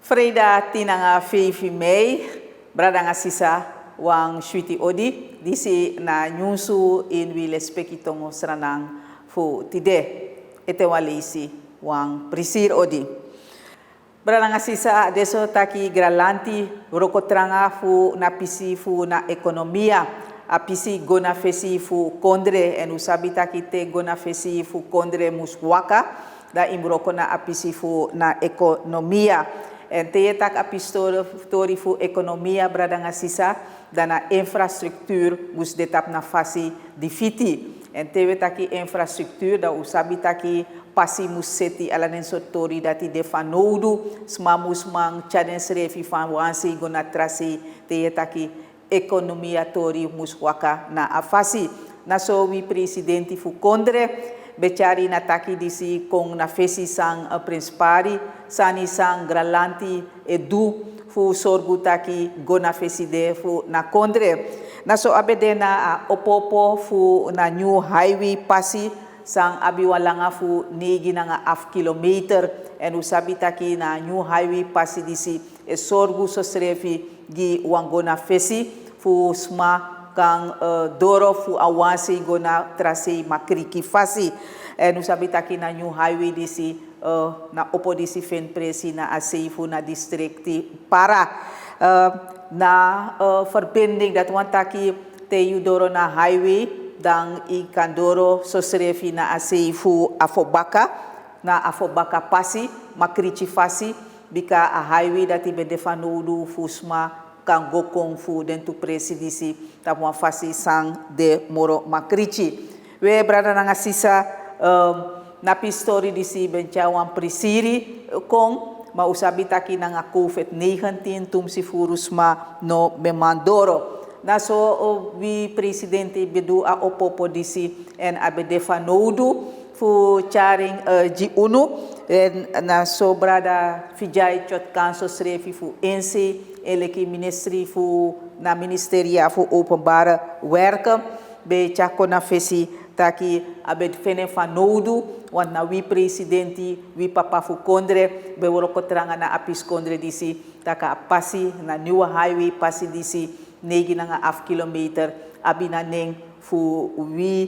Freida tinanga feifi mei, brada nga sisa wang shuiti odi, disi na nyusu in wile spekitongo sranang fu tide, ete walisi wang prisir odi. Brada nga sisa deso taki gralanti rokotranga fu na pisi fu na ekonomia, a pisi gona fesi fu kondre en usabi taki te gona fesi fu kondre muswaka, da imbroko na apisi fu na ekonomia. En te tak apistori fu ekonomia brada nga sisa, dana infrastructuur mus detap na fasi difiti. En te taki infrastructuur da usabi taki pasi mus seti ala den sotori dati defanodu, smamus mang chaden srefi fan wansi gona trasi, te taki ekonomia tori mus waka na afasi. Na so wi presidenti fu kondre, becari na taki disi kong na fesi sang principari, sani sang gralanti edu fu sorgu taki go na fesi de fu na kondre. Na so abede na opopo fu na new highway pasi, sang abiwalanga fu negi na nga half kilometer, en usabi taki na new highway pasi disi e sorgu so srefi gi wangona fesi fu sma kang doro fu awasi gona trasi makriki fasi. En usabi taki na new highway disi na opo disi fen presi na aseifu na districti para na verbinding dat wan taki te yudoro na highway dan i kandoro so srefi na aseifu afobaka na afobaka pasi makriki fasi bika a highway dati bedefanodu fusma kan gokong fu dentu presidisi tapuan fasi sang de moro makriki. We brada nga sisa na pistori disi bencawan prisiri kong mausabi taki nga COVID-19 tumsi furusma no memandoro. Na so vi presidente bedu a opopo disi en abedefanodu fu charing G1 na so brada fijay chot kanso srefi fu ensi eleki ministry fu na ministeria fu openbare werken be chako na fesi taki abed fene fanodu want na wi presidenti wi papa fu kondre be woroko tranga na apis kondre disi taka pasi na new highway pasi disi negi na nga half kilometer abina neng fu wi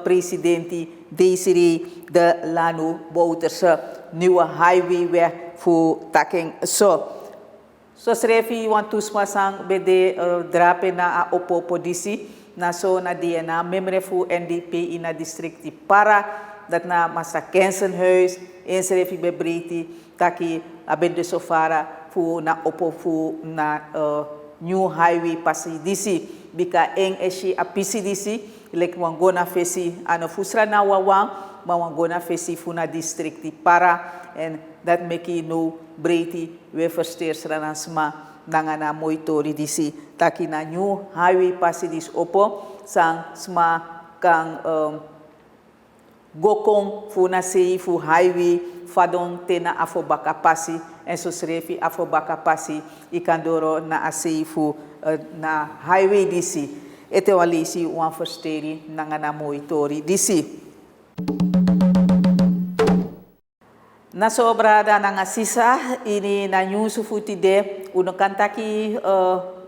presidenti Desiree de Lano Bouterse nieuwe highway weg fu taking so srefi want tusma sang bede drape na a opopo disi na so na DNA memre fu NDP in a districti para dat na masa Kensenhuis in srefi bebriti taki abede sofara fu na opo fu na new highway pasi disi bika eng eshi apisi disi lek wangona fesi ano fusra na wawang mawangona fesi fu na districti para en dat meki no breiti we versteers ranasma nangana moitori disi taki na new highway pasi dis opo sang sma kang gokong fu na sei fu highway fadon tena afobaka pasi en so srefi afobaka pasi ikandoro na asei fu na highway disi ete walisi wan versteri nangana moitori disi. Na sobrada nga sisa ini na nyusu futi de uno kantaki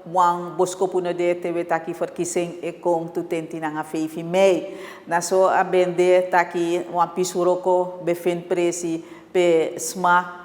wang bosko puno de tewe taki verkiezing ekong tutenti nga feifi mei na so abende taki wan pisuroko befen presi pe sma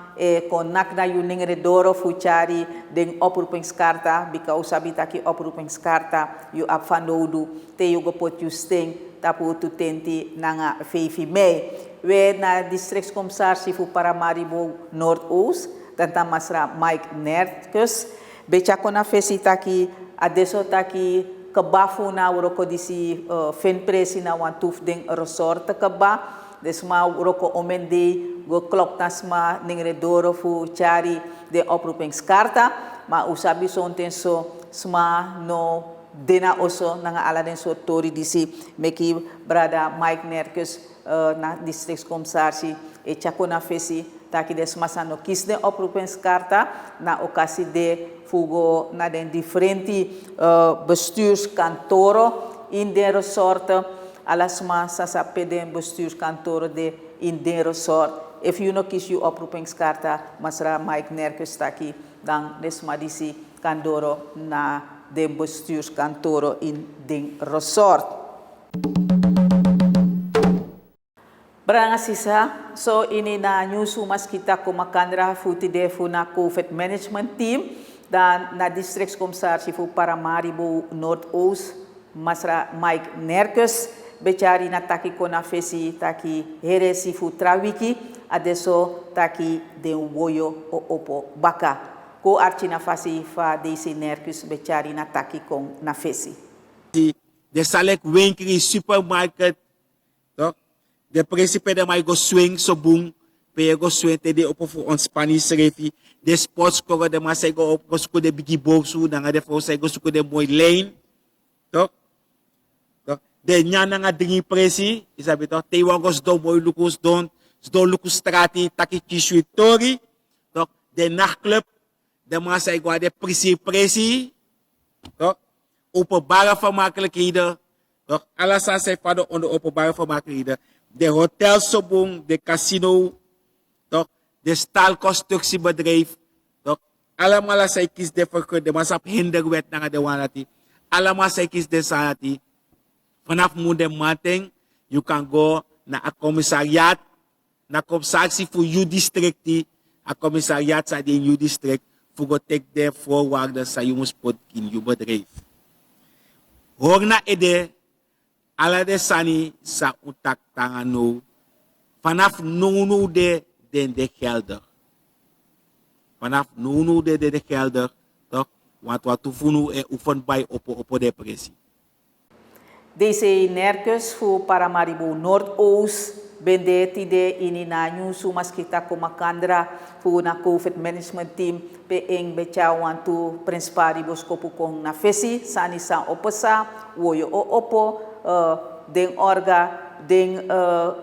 kon nakna yuning redoro fuchari den oproepingskarta bika usabi taki oproepingskarta yu apfanodu te yu gopot yu steng tapu tutenti nga feifi mei. We na districtscommissaris fu Paramaribo Noordoost, dan tamasra Mike Nertkus, becha kona fesi taki adeso taki kabafu na uroko disi fen presi na wantuf ding resort kaba, desma uroko omende go klok nasma ning redoro fu chari de oproepingskarta, ma usabi sonten so sma no dena oso nanga ala den so tori disi meki brada Mike Nertkus na districtscommissaris e chako na fesi taki des masano kisne oproepingskarta na okasi de fugo na den differenti bestuurskantoren in den resort alasma sasa peden bestuurskantoren de in den resort if you no kies je oproepingskarta, masra Mike Nerkes taki, dan desmadisi kandoro na de bestuurskantoro in den resort. Branga sisa, so ini na nyusu mas kita kumakandra futi defu na COVID management team, dan na districtscommissaris fu Paramaribo Noordoost, masra Mike Nerkes, becari na taki kona fesi taki heresi fu trawiki, adesso taki den woyo o opo baka. Ko archi na fasi fa desi Nerkes becari na taki kon na fesi. De salek winkri supermarket, toch? De principe de mij go swing so boom, pe go swing te de op voor ons Spanish refi. De sportscore de maar go op go sco de bigi boxu, dan de voor go sco de mooi lane, toch? De nyana nga dringi presi, isabi toch? Te wangos do mooi lukus don, do lukus strati taki kishuitori, toch? De nachtclub, de maar go de presi, toch? Openbare vermakelijkheden, toch? Alles aan zijn vader onder openbare vermakelijkheden. De hotelsobong, de casino, toch? De staalconstructiebedrijf, toch? Allemaal zijn kies de verkeerde, de masap hinderwet naar de wanati. Allemaal zijn kies de sanati. Vanaf moeder mating, you can go naar een commissariat, naar commissaris voor uw district, een commissariat zijn in uw district, voor go take de voorwaarden zijn jongens pot in uw bedrijf. Hoor na ede, ala de sani sa utak tangano, vanaf nunu de de gelder. Vanaf nunu de gelder, toch? Want wat toefunu e oefen bij op de pressie. Deze Nerkes voor Paramaribo Noordoost, bende tide ini na nyusu maskita kumakandra voor na COVID management team pe eng becha wantu principari boskopu kong na fesi sani sa opesa woyo o opo den orga den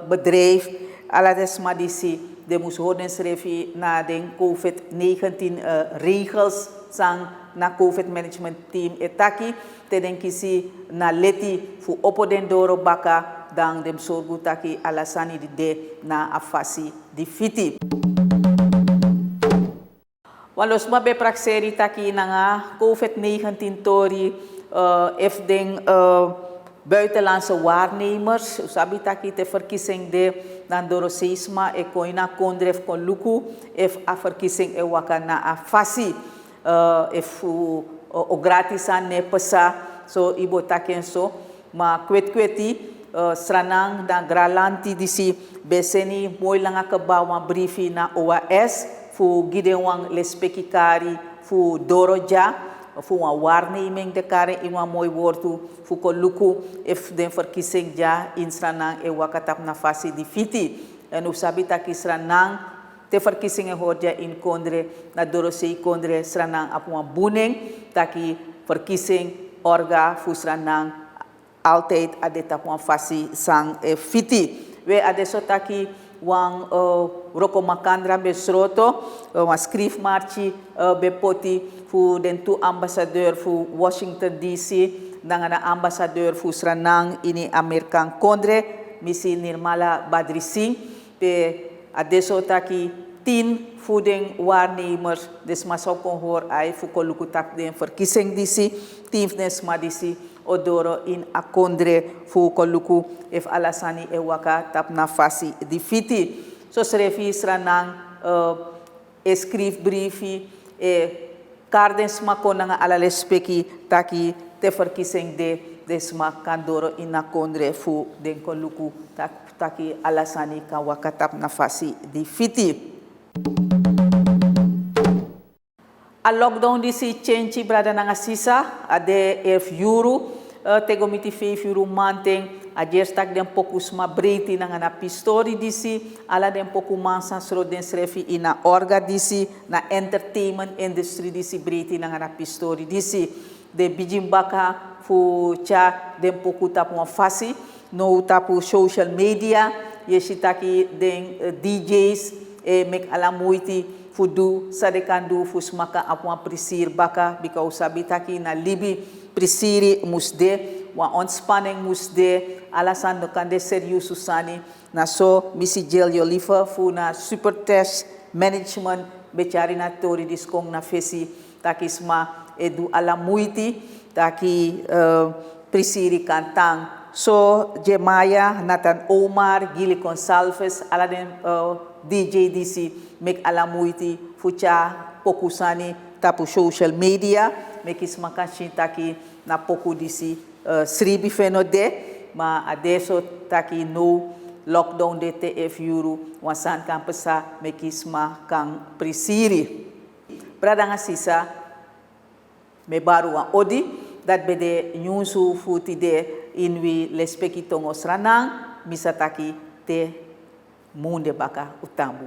bedrijf ala desmadisi de moes hodens refi na den COVID-19 regels sang na COVID management team etaki te den kisi na leti fu opo den doro baka dan dem sorgu taki alasani de na afasi di fiti. Walos mabe prakseri taki na nga COVID-19 tori if den buitenlandse waarnemers, sabi taki te verkiezing de dan doro seisma e koina kondref kon luku if a verkiezing e waka na afasi if o gratisan ne pesa so ibo taken so ma kwet-kweti sranang dan gralanti disi beseni mooi langa kabawa briefi na OAS fu gidewang lespekikari fu doroja fu een waarneming de kare in een mooi woord fu ko luku if den verkiezing ja in sranang e wakatap na fasi di fiti en usabi taki sranang te verkiezingen hoort ja in kondre na dorosei kondre sranang ap een boening taki verkiezing orga fu sranang altijd adeta een fasi sang fiti we adesso taki wang roko makandra besroto wan skrifmarchi bepoti fu den tu ambassadeur fu Washington DC nangana ambassadeur fu sranang ini Amerikan kondre misi Nirmala Badri Singh pe adesso taki 10 fu den waarnemers desma kon hoor ai fu koluku tak den verkiezing DC 10 desma DC odoro in akondre fu koluku if alasani e waka tap na fasi di fiti so srefi sranang eskrifbriefi kardens makon nga alalespeki taki te verkiezing de desma kandoro in akondre fu den koluku taki alasani kan waka tap na fasi di fiti. A lockdown disi change brada nanga sisa ade €11 tegomiti €5 manteng a jerstak den pokus ma breiti nanga na pistori disi ala den poku mansan sro den srefi ina orga disi na entertainment industry disi breiti nanga na pistori disi de bijimbaka fu cha den poku tapu fasi no tapu social media yeshitaki den DJs mek ala muiti fudu sadekandu fusmaka apwa prisir baka bika usabitaki na libi prisiri musde wan ontspanning moest de, alasan no kan de serieus usani, na so misi gel yo lifa fu na super test management becari na tori diskong na fesi takisma edu ala muiti taki prisiri kantang so Jemaya Nathan Omar Gili Consalves ala den DJ DC mek ala muiti fucha pokusani tapu social media mekisma kashin taki na poku DC sribi feno de ma adesso taki no lockdown de TF Euro wasan kan pesa mekisma kang prisiri pradanga sisa me baru wa odi dat bede nyusu futi de inwi lespeki tongo sranang misataki te munde baka utambu